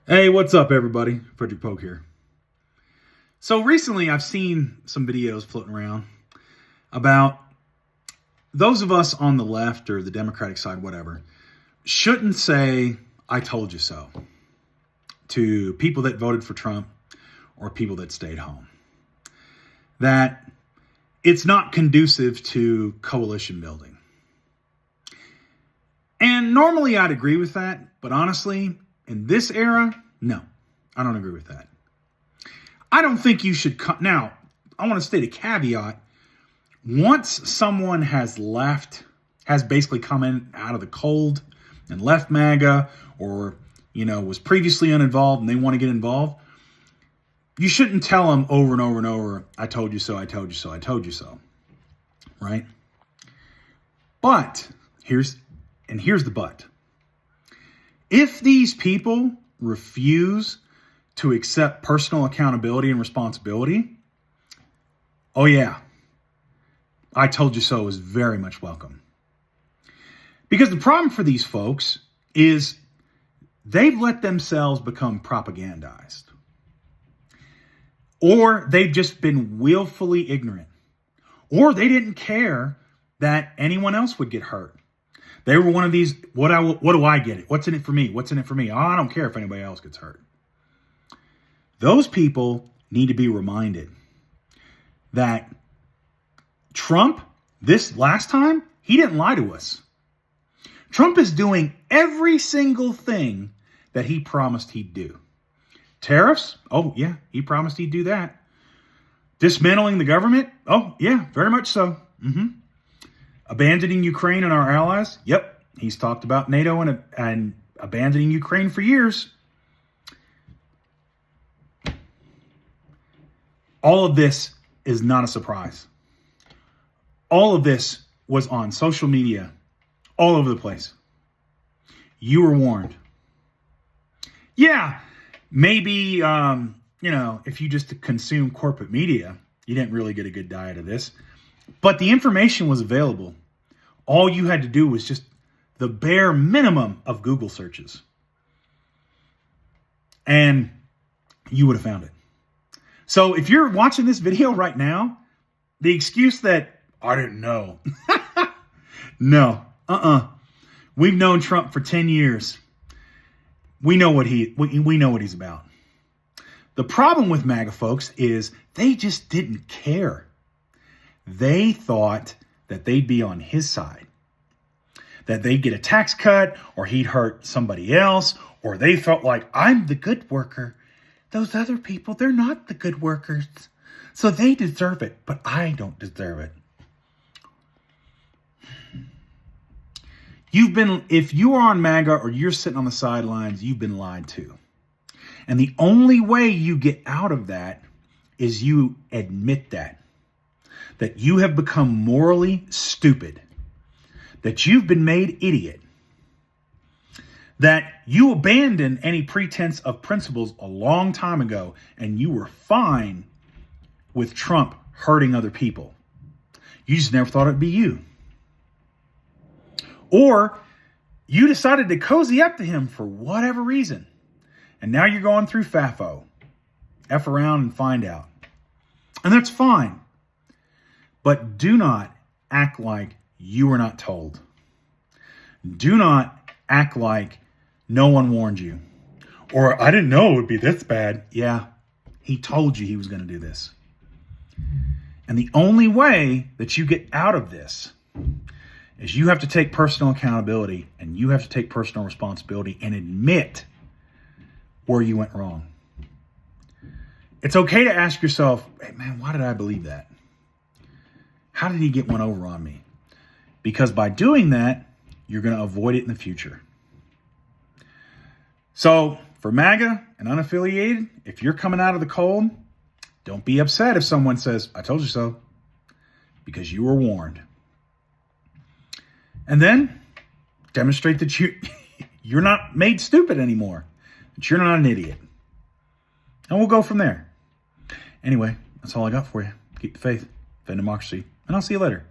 Hey, what's up, everybody? Frederick Polk here. So recently I've seen some videos floating around about those of us on the left or the Democratic side, whatever, shouldn't say, "I told you so," to people that voted for Trump or people that stayed home. That it's not conducive to coalition building. And normally I'd agree with that, but honestly, in this era, no, I don't agree with that. I don't think you should now, I want to state a caveat. Once someone has basically come in out of the cold and left MAGA or, was previously uninvolved and they want to get involved, you shouldn't tell them over and over and over, "I told you so, I told you so, I told you so," right? But here's the but. If these people refuse to accept personal accountability and responsibility, oh yeah, "I told you so" is very much welcome. Because the problem for these folks is they've let themselves become propagandized. Or they've just been willfully ignorant. Or they didn't care that anyone else would get hurt. They were one of these, what do I get it? What's in it for me? What's in it for me? Oh, I don't care if anybody else gets hurt. Those people need to be reminded that Trump, this last time, he didn't lie to us. Trump is doing every single thing that he promised he'd do. Tariffs? Oh, yeah, he promised he'd do that. Dismantling the government? Oh, yeah, very much so. Abandoning Ukraine and our allies? Yep, he's talked about NATO and abandoning Ukraine for years. All of this is not a surprise. All of this was on social media all over the place. You were warned. Yeah, maybe, if you just consume corporate media, you didn't really get a good diet of this. But the information was available. All you had to do was just the bare minimum of Google searches. And you would have found it. So if you're watching this video right now, the excuse that "I didn't know," no, we've known Trump for 10 years. We know what he's about. The problem with MAGA folks is they just didn't care. They thought that they'd be on his side, that they'd get a tax cut or he'd hurt somebody else, or they felt like, "I'm the good worker. Those other people, they're not the good workers. So they deserve it, but I don't deserve it." If you are on MAGA or you're sitting on the sidelines, you've been lied to. And the only way you get out of that is you admit that you have become morally stupid, that you've been made idiot, that you abandoned any pretense of principles a long time ago, and you were fine with Trump hurting other people. You just never thought it'd be you. Or you decided to cozy up to him for whatever reason, and now you're going through FAFO. F around and find out. And that's fine. But do not act like you were not told. Do not act like no one warned you. Or, "I didn't know it would be this bad." Yeah, he told you he was going to do this. And the only way that you get out of this is you have to take personal accountability and you have to take personal responsibility and admit where you went wrong. It's okay to ask yourself, "Hey, man, why did I believe that? How did he get one over on me?" Because by doing that, you're going to avoid it in the future. So for MAGA and unaffiliated, if you're coming out of the cold, don't be upset if someone says, "I told you so," because you were warned. And then demonstrate that you're not made stupid anymore, that you're not an idiot. And we'll go from there. Anyway, that's all I got for you. Keep the faith, defend democracy, and I'll see you later.